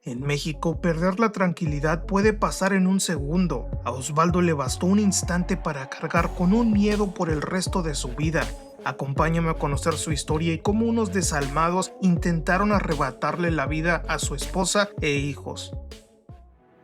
En México, perder la tranquilidad puede pasar en un segundo. A Osvaldo le bastó un instante para cargar con un miedo por el resto de su vida. Acompáñame a conocer su historia y cómo unos desalmados intentaron arrebatarle la vida a su esposa e hijos.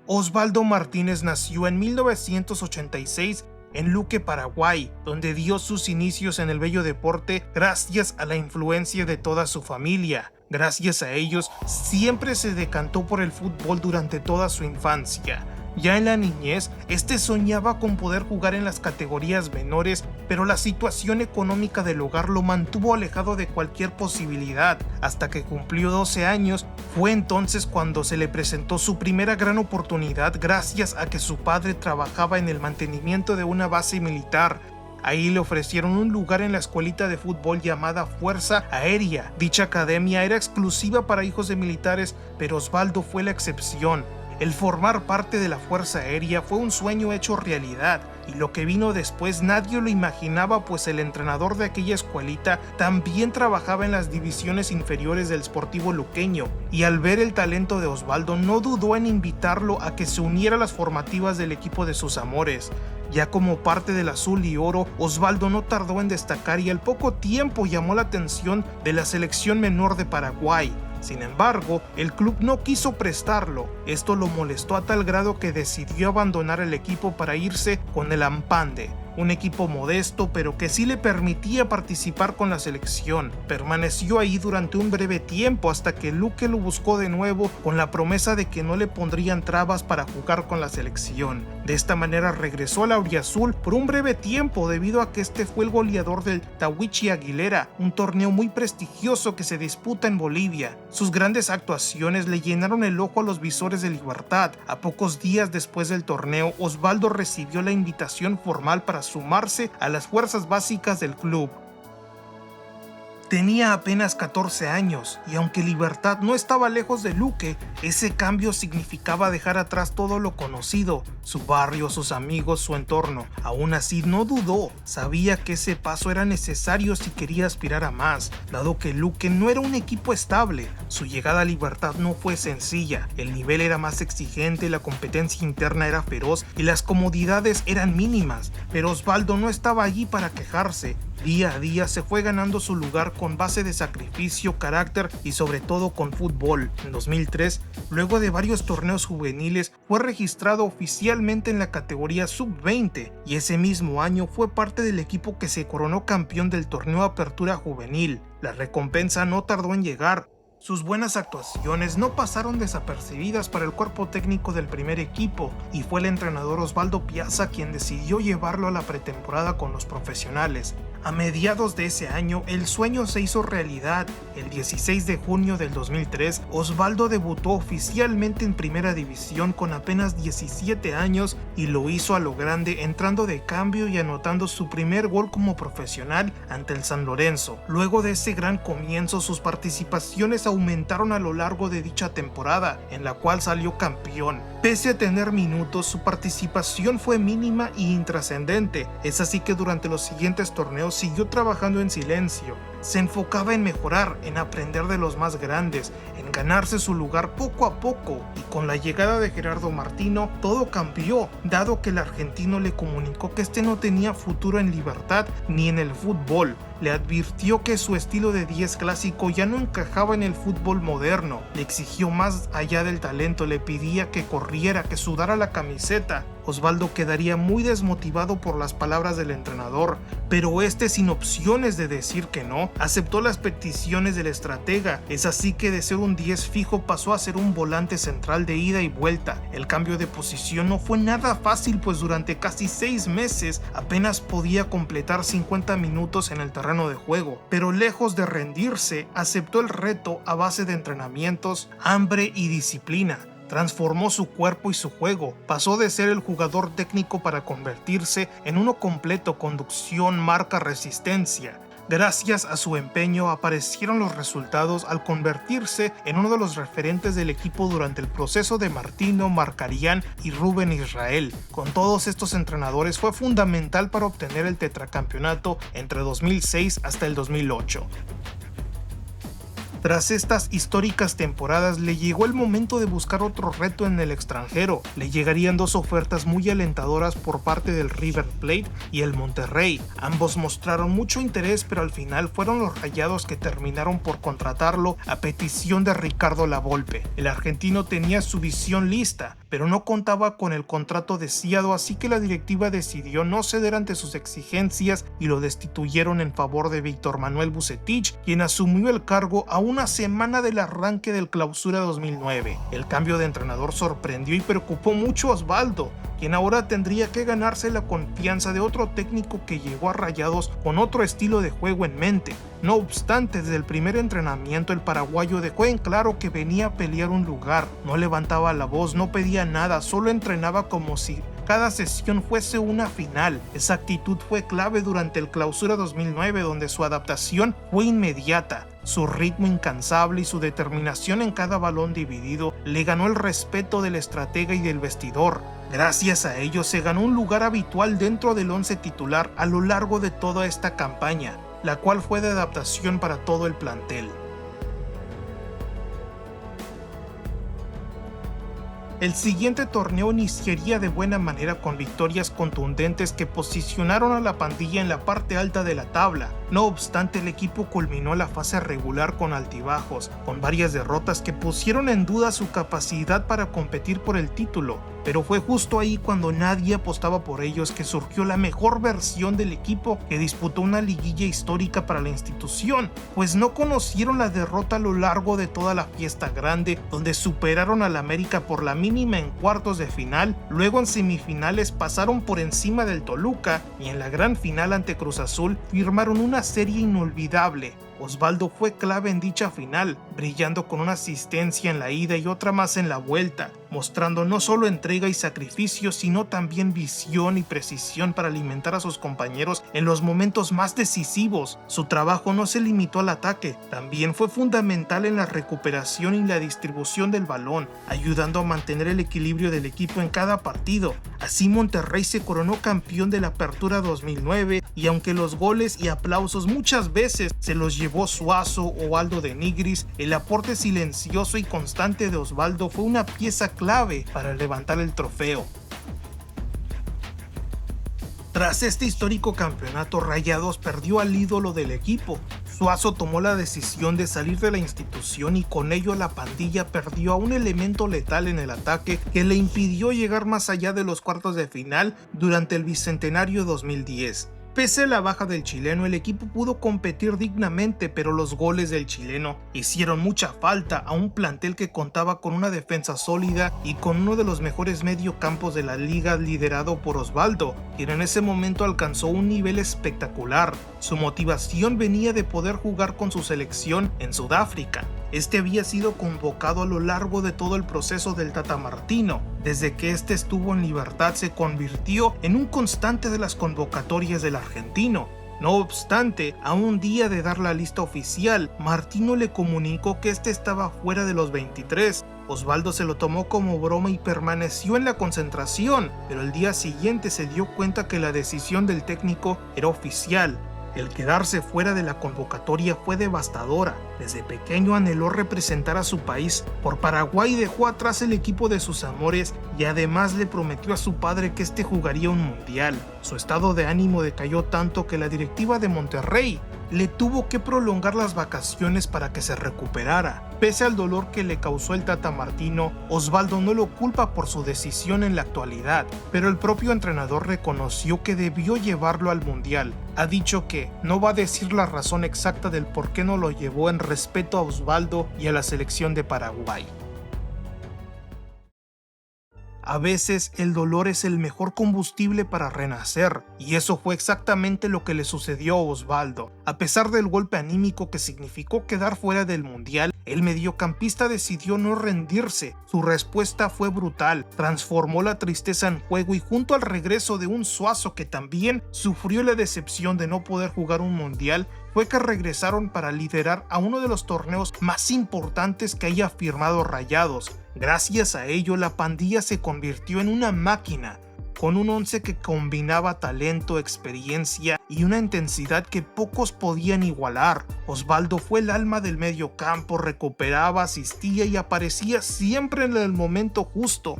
Osvaldo Martínez nació en 1986 en Luque, Paraguay, donde dio sus inicios en el bello deporte gracias a la influencia de toda su familia. Gracias a ellos, siempre se decantó por el fútbol durante toda su infancia. Ya en la niñez, soñaba con poder jugar en las categorías menores, pero la situación económica del hogar lo mantuvo alejado de cualquier posibilidad. Hasta que cumplió 12 años, fue entonces cuando se le presentó su primera gran oportunidad gracias a que su padre trabajaba en el mantenimiento de una base militar. Ahí le ofrecieron un lugar en la escuelita de fútbol llamada Fuerza Aérea. Dicha academia era exclusiva para hijos de militares, pero Osvaldo fue la excepción. El formar parte de la Fuerza Aérea fue un sueño hecho realidad, y lo que vino después nadie lo imaginaba, pues el entrenador de aquella escuelita también trabajaba en las divisiones inferiores del Sportivo Luqueño, y al ver el talento de Osvaldo no dudó en invitarlo a que se uniera a las formativas del equipo de sus amores. Ya como parte del azul y oro, Osvaldo no tardó en destacar y al poco tiempo llamó la atención de la selección menor de Paraguay. Sin embargo, el club no quiso prestarlo. Esto lo molestó a tal grado que decidió abandonar el equipo para irse con el Ampande, un equipo modesto pero que sí le permitía participar con la selección. Permaneció ahí durante un breve tiempo hasta que Luque lo buscó de nuevo con la promesa de que no le pondrían trabas para jugar con la selección. De esta manera regresó al auriazul por un breve tiempo debido a que fue el goleador del Tawichi Aguilera, un torneo muy prestigioso que se disputa en Bolivia. Sus grandes actuaciones le llenaron el ojo a los visores de Libertad. A pocos días después del torneo, Osvaldo recibió la invitación formal para sumarse a las fuerzas básicas del club. Tenía apenas 14 años y aunque Libertad no estaba lejos de Luque, ese cambio significaba dejar atrás todo lo conocido, su barrio, sus amigos, su entorno. Aún así no dudó, sabía que ese paso era necesario si quería aspirar a más, dado que Luque no era un equipo estable. Su llegada a Libertad no fue sencilla, el nivel era más exigente, la competencia interna era feroz y las comodidades eran mínimas, pero Osvaldo no estaba allí para quejarse. Día a día se fue ganando su lugar con base de sacrificio, carácter y sobre todo con fútbol. En 2003, luego de varios torneos juveniles, fue registrado oficialmente en la categoría sub-20 y ese mismo año fue parte del equipo que se coronó campeón del torneo Apertura Juvenil. La recompensa no tardó en llegar. Sus buenas actuaciones no pasaron desapercibidas para el cuerpo técnico del primer equipo y fue el entrenador Osvaldo Piazza quien decidió llevarlo a la pretemporada con los profesionales. A mediados de ese año, el sueño se hizo realidad. El 16 de junio del 2003, Osvaldo debutó oficialmente en Primera División con apenas 17 años y lo hizo a lo grande, entrando de cambio y anotando su primer gol como profesional ante el San Lorenzo. Luego de ese gran comienzo, sus participaciones aumentaron a lo largo de dicha temporada, en la cual salió campeón. Pese a tener minutos, su participación fue mínima e intrascendente. Es así que durante los siguientes torneos siguió trabajando en silencio. Se enfocaba en mejorar, en aprender de los más grandes, en ganarse su lugar poco a poco, y con la llegada de Gerardo Martino todo cambió, dado que el argentino le comunicó que no tenía futuro en Libertad ni en el fútbol. Le advirtió que su estilo de 10 clásico ya no encajaba en el fútbol moderno, le exigió más allá del talento, le pedía que corriera, que sudara la camiseta. Osvaldo quedaría muy desmotivado por las palabras del entrenador, pero sin opciones de decir que no, aceptó las peticiones del estratega. Es así que de ser un 10 fijo pasó a ser un volante central de ida y vuelta. El cambio de posición no fue nada fácil, pues durante casi 6 meses apenas podía completar 50 minutos en el terreno de juego, pero lejos de rendirse, aceptó el reto a base de entrenamientos, hambre y disciplina. Transformó su cuerpo y su juego, pasó de ser el jugador técnico para convertirse en uno completo: conducción, marca, resistencia. Gracias a su empeño aparecieron los resultados al convertirse en uno de los referentes del equipo durante el proceso de Martino, Marcarián y Rubén Israel. Con todos estos entrenadores fue fundamental para obtener el tetracampeonato entre 2006 hasta el 2008. Tras estas históricas temporadas le llegó el momento de buscar otro reto en el extranjero. Le llegarían dos ofertas muy alentadoras por parte del River Plate y el Monterrey. Ambos mostraron mucho interés, pero al final fueron los Rayados que terminaron por contratarlo a petición de Ricardo Lavolpe. El argentino tenía su visión lista, pero no contaba con el contrato deseado, así que la directiva decidió no ceder ante sus exigencias y lo destituyeron en favor de Víctor Manuel Vucetich, quien asumió el cargo a una semana del arranque del Clausura 2009. El cambio de entrenador sorprendió y preocupó mucho a Osvaldo, quien ahora tendría que ganarse la confianza de otro técnico que llegó a Rayados con otro estilo de juego en mente. No obstante, desde el primer entrenamiento el paraguayo dejó en claro que venía a pelear un lugar, no levantaba la voz, no pedía nada, solo entrenaba como si cada sesión fuese una final. Esa actitud fue clave durante el Clausura 2009, donde su adaptación fue inmediata. Su ritmo incansable y su determinación en cada balón dividido le ganó el respeto del estratega y del vestidor. Gracias a ello se ganó un lugar habitual dentro del once titular a lo largo de toda esta campaña, la cual fue de adaptación para todo el plantel. El siguiente torneo iniciaría de buena manera con victorias contundentes que posicionaron a la pandilla en la parte alta de la tabla. No obstante, el equipo culminó la fase regular con altibajos, con varias derrotas que pusieron en duda su capacidad para competir por el título. Pero fue justo ahí cuando nadie apostaba por ellos que surgió la mejor versión del equipo, que disputó una liguilla histórica para la institución, pues no conocieron la derrota a lo largo de toda la fiesta grande, donde superaron al América por la mínima en cuartos de final, luego en semifinales pasaron por encima del Toluca y en la gran final ante Cruz Azul firmaron una serie inolvidable. Osvaldo fue clave en dicha final, brillando con una asistencia en la ida y otra más en la vuelta, mostrando no solo entrega y sacrificio, sino también visión y precisión para alimentar a sus compañeros en los momentos más decisivos. Su trabajo no se limitó al ataque, también fue fundamental en la recuperación y la distribución del balón, ayudando a mantener el equilibrio del equipo en cada partido. Así Monterrey se coronó campeón de la Apertura 2009 y aunque los goles y aplausos muchas veces se los llevó Suazo o Aldo de Nigris, el aporte silencioso y constante de Osvaldo fue una pieza clave para levantar el trofeo. Tras este histórico campeonato, Rayados perdió al ídolo del equipo. Suazo tomó la decisión de salir de la institución y con ello la pandilla perdió a un elemento letal en el ataque que le impidió llegar más allá de los cuartos de final durante el Bicentenario 2010. Pese a la baja del chileno, el equipo pudo competir dignamente, pero los goles del chileno hicieron mucha falta a un plantel que contaba con una defensa sólida y con uno de los mejores mediocampos de la liga liderado por Osvaldo, quien en ese momento alcanzó un nivel espectacular. Su motivación venía de poder jugar con su selección en Sudáfrica. Este había sido convocado a lo largo de todo el proceso del Tata Martino. Desde que este estuvo en libertad se convirtió en un constante de las convocatorias del argentino. No obstante, a un día de dar la lista oficial, Martino le comunicó que este estaba fuera de los 23. Osvaldo se lo tomó como broma y permaneció en la concentración, pero el día siguiente se dio cuenta que la decisión del técnico era oficial. El quedarse fuera de la convocatoria fue devastadora. Desde pequeño anheló representar a su país. Por Paraguay dejó atrás el equipo de sus amores y además le prometió a su padre que este jugaría un mundial. Su estado de ánimo decayó tanto que la directiva de Monterrey le tuvo que prolongar las vacaciones para que se recuperara. Pese al dolor que le causó el Tata Martino, Osvaldo no lo culpa por su decisión en la actualidad, pero el propio entrenador reconoció que debió llevarlo al mundial. Ha dicho que no va a decir la razón exacta del por qué no lo llevó en respeto a Osvaldo y a la selección de Paraguay. A veces el dolor es el mejor combustible para renacer, y eso fue exactamente lo que le sucedió a Osvaldo. A pesar del golpe anímico que significó quedar fuera del mundial, el mediocampista decidió no rendirse. Su respuesta fue brutal, transformó la tristeza en juego y junto al regreso de un Suazo que también sufrió la decepción de no poder jugar un mundial, fue que regresaron para liderar a uno de los torneos más importantes que haya firmado Rayados. Gracias a ello, la pandilla se convirtió en una máquina. con un once que combinaba talento, experiencia y una intensidad que pocos podían igualar. Osvaldo fue el alma del medio campo, recuperaba, asistía y aparecía siempre en el momento justo.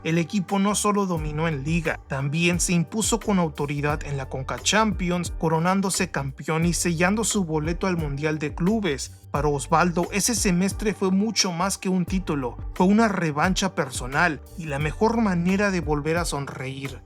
El equipo no solo dominó en Liga, también se impuso con autoridad en la Conca Champions, coronándose campeón y sellando su boleto al Mundial de Clubes. Para Osvaldo, ese semestre fue mucho más que un título, fue una revancha personal y la mejor manera de volver a sonreír.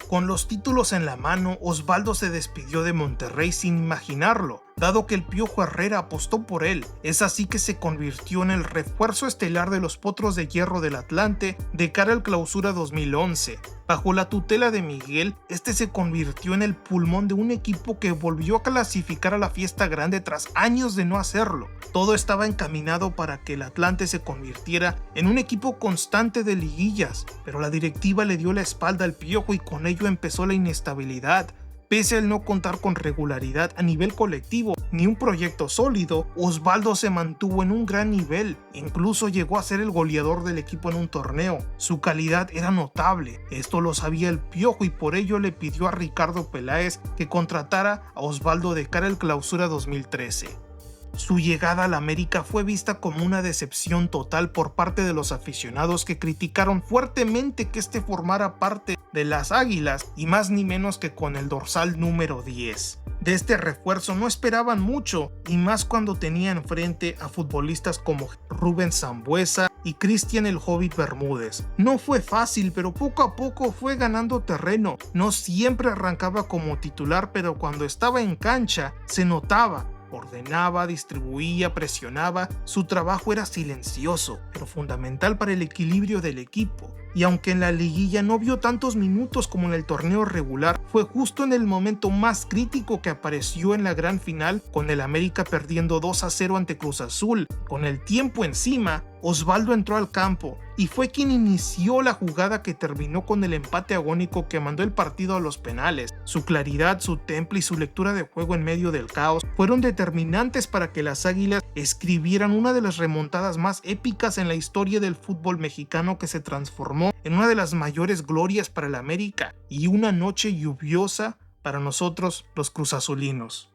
Con los títulos en la mano, Osvaldo se despidió de Monterrey sin imaginarlo, dado que el Piojo Herrera apostó por él. Es así que se convirtió en el refuerzo estelar de los Potros de Hierro del Atlante de cara al Clausura 2011. Bajo la tutela de Miguel, este se convirtió en el pulmón de un equipo que volvió a clasificar a la fiesta grande tras años de no hacerlo. Todo estaba encaminado para que el Atlante se convirtiera en un equipo constante de liguillas, pero la directiva le dio la espalda al Piojo y con ello empezó la inestabilidad. Pese al no contar con regularidad a nivel colectivo ni un proyecto sólido, Osvaldo se mantuvo en un gran nivel, incluso llegó a ser el goleador del equipo en un torneo. Su calidad era notable, esto lo sabía el Piojo y por ello le pidió a Ricardo Peláez que contratara a Osvaldo de cara al Clausura 2013. Su llegada al América fue vista como una decepción total por parte de los aficionados que criticaron fuertemente que este formara parte de las Águilas y más ni menos que con el dorsal número 10. De este refuerzo no esperaban mucho y más cuando tenía enfrente a futbolistas como Rubén Sambueza y Cristian el Hobbit Bermúdez. No fue fácil, pero poco a poco fue ganando terreno. No siempre arrancaba como titular, pero cuando estaba en cancha se notaba. Ordenaba, distribuía, presionaba, su trabajo era silencioso, pero fundamental para el equilibrio del equipo. Y aunque en la liguilla no vio tantos minutos como en el torneo regular, fue justo en el momento más crítico que apareció en la gran final, con el América perdiendo 2-0 ante Cruz Azul. Con el tiempo encima, Osvaldo entró al campo y fue quien inició la jugada que terminó con el empate agónico que mandó el partido a los penales. Su claridad, su temple y su lectura de juego en medio del caos fueron determinantes para que las Águilas escribieran una de las remontadas más épicas en la historia del fútbol mexicano, que se transformó en una de las mayores glorias para el América y una noche lluviosa para nosotros los cruzazulinos.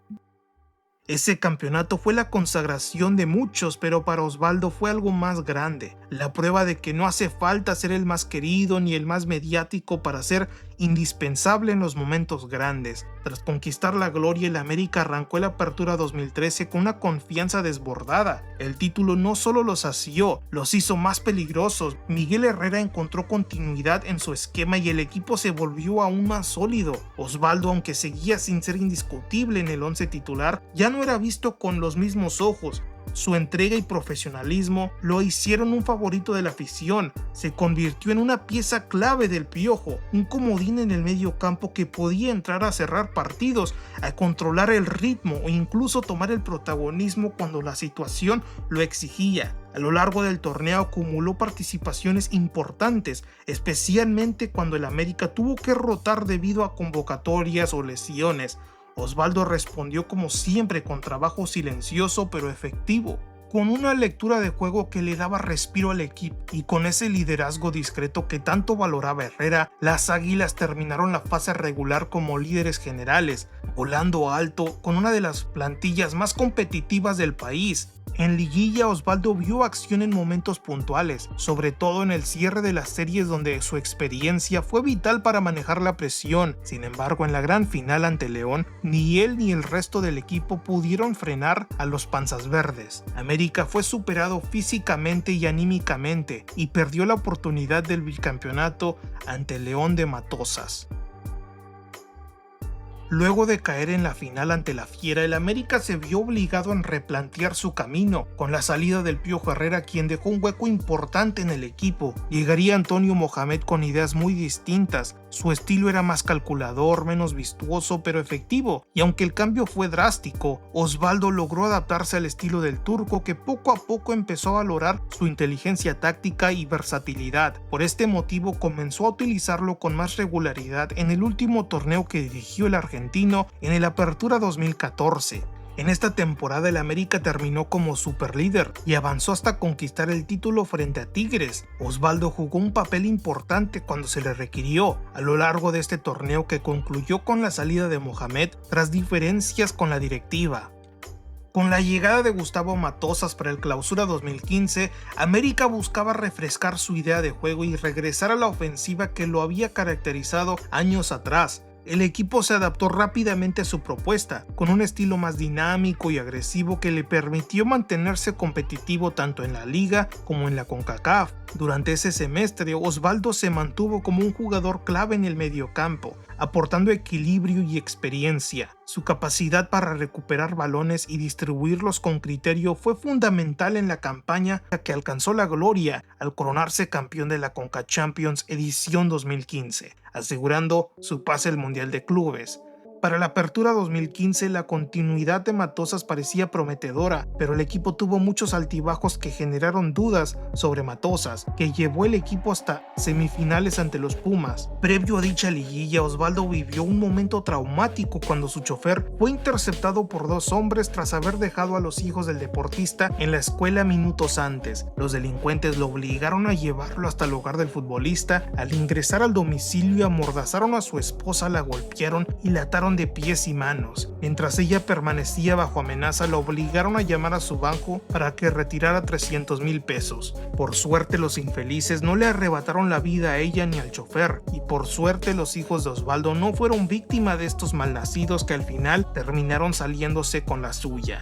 Ese campeonato fue la consagración de muchos, pero para Osvaldo fue algo más grande, la prueba de que no hace falta ser el más querido ni el más mediático para ser indispensable en los momentos grandes. Tras conquistar la gloria, el América arrancó el Apertura 2013 con una confianza desbordada. El título no solo los asió, los hizo más peligrosos. Miguel Herrera encontró continuidad en su esquema y el equipo se volvió aún más sólido. Osvaldo, aunque seguía sin ser indiscutible en el once titular, ya no era visto con los mismos ojos. Su entrega y profesionalismo lo hicieron un favorito de la afición. Se convirtió en una pieza clave del Piojo, un comodín en el medio campo que podía entrar a cerrar partidos, a controlar el ritmo o incluso tomar el protagonismo cuando la situación lo exigía. A lo largo del torneo acumuló participaciones importantes, especialmente cuando el América tuvo que rotar debido a convocatorias o lesiones. Osvaldo respondió como siempre con trabajo silencioso pero efectivo, con una lectura de juego que le daba respiro al equipo y con ese liderazgo discreto que tanto valoraba Herrera. Las Águilas terminaron la fase regular como líderes generales, volando alto con una de las plantillas más competitivas del país. En liguilla, Osvaldo vio acción en momentos puntuales, sobre todo en el cierre de las series donde su experiencia fue vital para manejar la presión. Sin embargo, en la gran final ante León, ni él ni el resto del equipo pudieron frenar a los Panzas Verdes. América fue superado físicamente y anímicamente y perdió la oportunidad del bicampeonato ante León de Matosas. Luego de caer en la final ante la Fiera, el América se vio obligado a replantear su camino. Con la salida del Piojo Herrera, quien dejó un hueco importante en el equipo, llegaría Antonio Mohamed con ideas muy distintas. Su estilo era más calculador, menos vistoso, pero efectivo, y aunque el cambio fue drástico, Osvaldo logró adaptarse al estilo del turco, que poco a poco empezó a valorar su inteligencia táctica y versatilidad. Por este motivo comenzó a utilizarlo con más regularidad en el último torneo que dirigió el argentino en el Apertura 2014. En esta temporada el América terminó como superlíder y avanzó hasta conquistar el título frente a Tigres. Osvaldo jugó un papel importante cuando se le requirió a lo largo de este torneo, que concluyó con la salida de Mohamed tras diferencias con la directiva. Con la llegada de Gustavo Matosas para el Clausura 2015, América buscaba refrescar su idea de juego y regresar a la ofensiva que lo había caracterizado años atrás. El equipo se adaptó rápidamente a su propuesta, con un estilo más dinámico y agresivo que le permitió mantenerse competitivo tanto en la Liga como en la CONCACAF. Durante ese semestre, Osvaldo se mantuvo como un jugador clave en el mediocampo, aportando equilibrio y experiencia. Su capacidad para recuperar balones y distribuirlos con criterio fue fundamental en la campaña que alcanzó la gloria al coronarse campeón de la CONCACHAMPIONS edición 2015, asegurando su pase al Mundial de Clubes. Para la apertura 2015, la continuidad de Matosas parecía prometedora, pero el equipo tuvo muchos altibajos que generaron dudas sobre Matosas, que llevó el equipo hasta semifinales ante los Pumas. Previo a dicha liguilla, Osvaldo vivió un momento traumático cuando su chofer fue interceptado por dos hombres tras haber dejado a los hijos del deportista en la escuela minutos antes. Los delincuentes lo obligaron a llevarlo hasta el hogar del futbolista. Al ingresar al domicilio, amordazaron a su esposa, la golpearon y la ataron de pies y manos. Mientras ella permanecía bajo amenaza, lo obligaron a llamar a su banco para que retirara 300,000 pesos. Por suerte, los infelices no le arrebataron la vida a ella ni al chofer, y por suerte los hijos de Osvaldo no fueron víctima de estos malnacidos que al final terminaron saliéndose con la suya.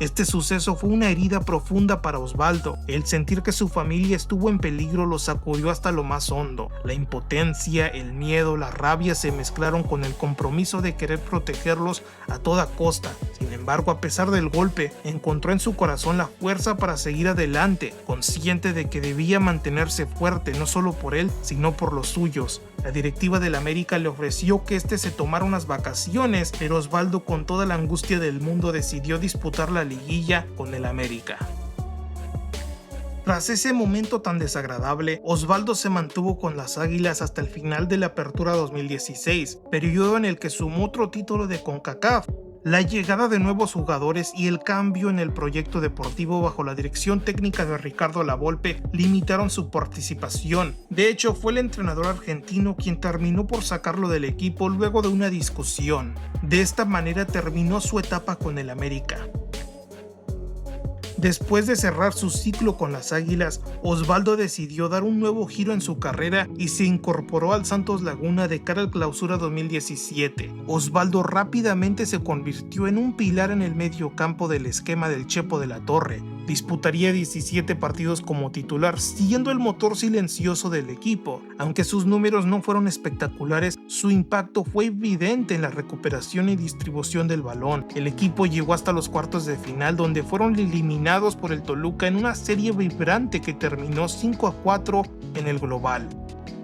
Este suceso fue una herida profunda para Osvaldo. El sentir que su familia estuvo en peligro lo sacudió hasta lo más hondo. La impotencia, el miedo, la rabia se mezclaron con el compromiso de querer protegerlos a toda costa. Sin embargo, a pesar del golpe, encontró en su corazón la fuerza para seguir adelante, consciente de que debía mantenerse fuerte no solo por él, sino por los suyos. La directiva del América le ofreció que se tomara unas vacaciones, pero Osvaldo, con toda la angustia del mundo, decidió disputar la liguilla con el América. Tras ese momento tan desagradable, Osvaldo se mantuvo con las Águilas hasta el final de la Apertura 2016, periodo en el que sumó otro título de CONCACAF. La llegada de nuevos jugadores y el cambio en el proyecto deportivo bajo la dirección técnica de Ricardo Lavolpe limitaron su participación. De hecho, fue el entrenador argentino quien terminó por sacarlo del equipo luego de una discusión. De esta manera terminó su etapa con el América. Después de cerrar su ciclo con las Águilas, Osvaldo decidió dar un nuevo giro en su carrera y se incorporó al Santos Laguna de cara al Clausura 2017. Osvaldo rápidamente se convirtió en un pilar en el medio campo del esquema del Chepo de la Torre. Disputaría 17 partidos como titular, siendo el motor silencioso del equipo. Aunque sus números no fueron espectaculares, su impacto fue evidente en la recuperación y distribución del balón. El equipo llegó hasta los cuartos de final, donde fueron eliminados por el Toluca en una serie vibrante que terminó 5-4 en el global.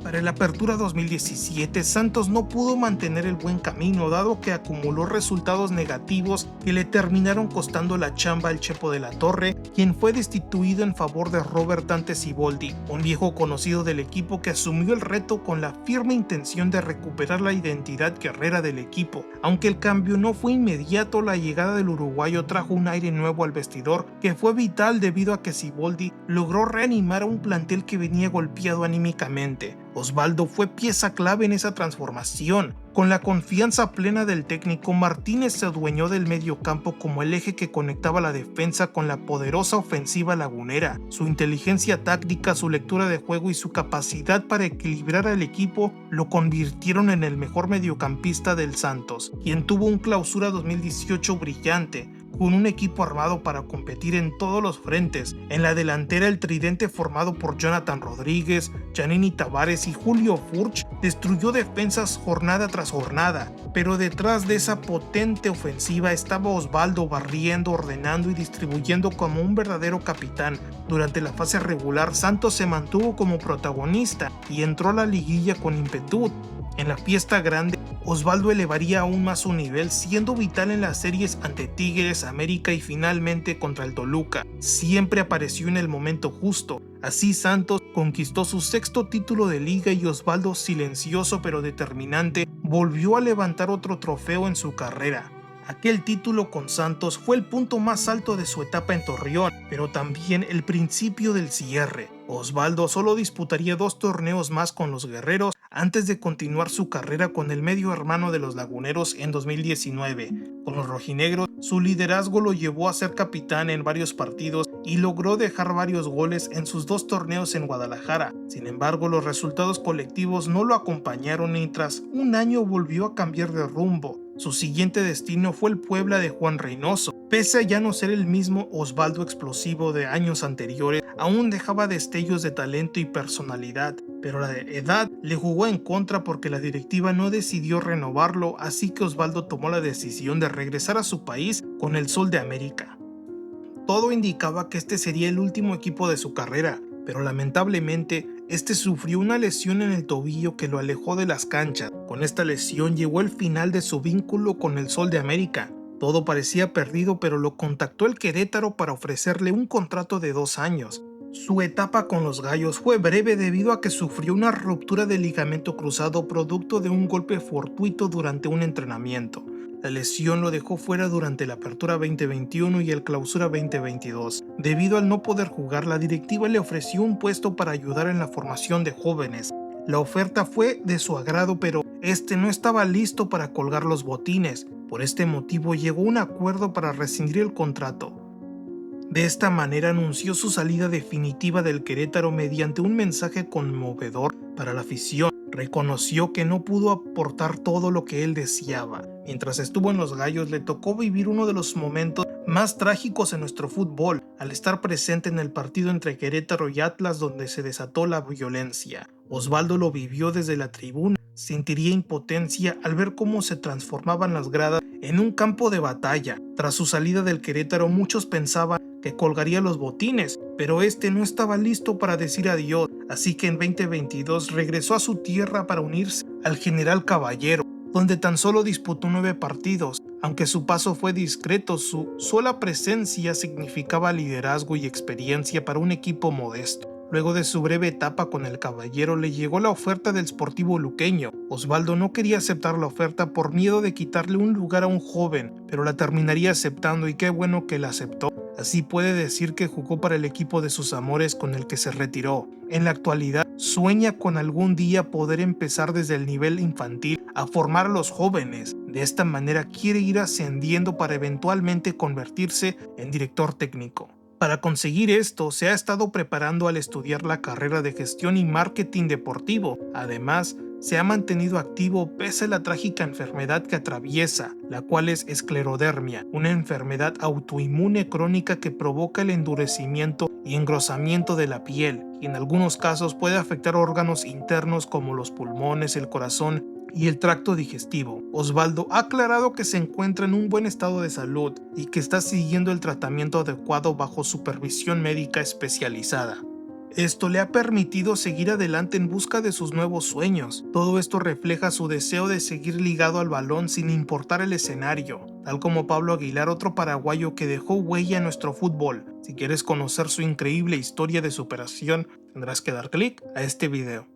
Para la Apertura 2017, Santos no pudo mantener el buen camino, dado que acumuló resultados negativos que le terminaron costando la chamba al Chepo de la Torre, quien fue destituido en favor de Robert Dante Siboldi, un viejo conocido del equipo que asumió el reto con la firme intención de recuperar la identidad guerrera del equipo. Aunque el cambio no fue inmediato, la llegada del uruguayo trajo un aire nuevo al vestidor que fue vital debido a que Siboldi logró reanimar a un plantel que venía golpeado anímicamente. Osvaldo fue pieza clave en esa transformación. Con la confianza plena del técnico, Martínez se adueñó del medio campo como el eje que conectaba la defensa con la poderosa ofensiva lagunera. Su inteligencia táctica, su lectura de juego y su capacidad para equilibrar al equipo lo convirtieron en el mejor mediocampista del Santos, quien tuvo un Clausura 2018 brillante, con un equipo armado para competir en todos los frentes. En la delantera, el tridente formado por Jonathan Rodríguez, Giannini Tavares y Julio Furch destruyó defensas jornada tras jornada, pero detrás de esa potente ofensiva estaba Osvaldo barriendo, ordenando y distribuyendo como un verdadero capitán. Durante la fase regular, Santos se mantuvo como protagonista y entró a la liguilla con ímpetu. En la fiesta grande, Osvaldo elevaría aún más su nivel, siendo vital en las series ante Tigres, América y finalmente contra el Toluca. Siempre apareció en el momento justo. Así Santos conquistó su sexto título de liga y Osvaldo, silencioso pero determinante, volvió a levantar otro trofeo en su carrera. Aquel título con Santos fue el punto más alto de su etapa en Torreón, pero también el principio del cierre. Osvaldo solo disputaría 2 torneos más con los guerreros antes de continuar su carrera con el medio hermano de los laguneros en 2019. Con los rojinegros, su liderazgo lo llevó a ser capitán en varios partidos y logró dejar varios goles en sus 2 torneos en Guadalajara. Sin embargo, los resultados colectivos no lo acompañaron y tras un año volvió a cambiar de rumbo. Su siguiente destino fue el Puebla de Juan Reynoso. Pese a ya no ser el mismo Osvaldo explosivo de años anteriores, aún dejaba destellos de talento y personalidad, pero la edad le jugó en contra porque la directiva no decidió renovarlo, así que Osvaldo tomó la decisión de regresar a su país con el Sol de América. Todo indicaba que este sería el último equipo de su carrera, pero lamentablemente este sufrió una lesión en el tobillo que lo alejó de las canchas. Con esta lesión llegó el final de su vínculo con el Sol de América. Todo parecía perdido, pero lo contactó el Querétaro para ofrecerle un contrato de 2 años. Su etapa con los Gallos fue breve debido a que sufrió una ruptura de ligamento cruzado producto de un golpe fortuito durante un entrenamiento. La lesión lo dejó fuera durante la Apertura 2021 y el Clausura 2022. Debido al no poder jugar, la directiva le ofreció un puesto para ayudar en la formación de jóvenes. La oferta fue de su agrado, pero este no estaba listo para colgar los botines. Por este motivo llegó a un acuerdo para rescindir el contrato. De esta manera anunció su salida definitiva del Querétaro mediante un mensaje conmovedor para la afición. Reconoció que no pudo aportar todo lo que él deseaba. Mientras estuvo en los Gallos le tocó vivir uno de los momentos más trágicos en nuestro fútbol, al estar presente en el partido entre Querétaro y Atlas donde se desató la violencia. Osvaldo lo vivió desde la tribuna. Sentiría impotencia al ver cómo se transformaban las gradas en un campo de batalla. Tras su salida del Querétaro, muchos pensaban que colgaría los botines, pero este no estaba listo para decir adiós, así que en 2022 regresó a su tierra para unirse al General Caballero, donde tan solo disputó 9 partidos. Aunque su paso fue discreto, su sola presencia significaba liderazgo y experiencia para un equipo modesto. Luego de su breve etapa con el Caballero le llegó la oferta del Sportivo Luqueño. Osvaldo no quería aceptar la oferta por miedo de quitarle un lugar a un joven, pero la terminaría aceptando y qué bueno que la aceptó. Así puede decir que jugó para el equipo de sus amores con el que se retiró. En la actualidad sueña con algún día poder empezar desde el nivel infantil a formar a los jóvenes. De esta manera quiere ir ascendiendo para eventualmente convertirse en director técnico. Para conseguir esto, se ha estado preparando al estudiar la carrera de gestión y marketing deportivo. Además, se ha mantenido activo pese a la trágica enfermedad que atraviesa, la cual es esclerodermia, una enfermedad autoinmune crónica que provoca el endurecimiento y engrosamiento de la piel, y en algunos casos puede afectar órganos internos como los pulmones, el corazón y el tracto digestivo. Osvaldo ha aclarado que se encuentra en un buen estado de salud y que está siguiendo el tratamiento adecuado bajo supervisión médica especializada. Esto le ha permitido seguir adelante en busca de sus nuevos sueños. Todo esto refleja su deseo de seguir ligado al balón sin importar el escenario, tal como Pablo Aguilar, otro paraguayo que dejó huella en nuestro fútbol. Si quieres conocer su increíble historia de superación, tendrás que dar clic a este video.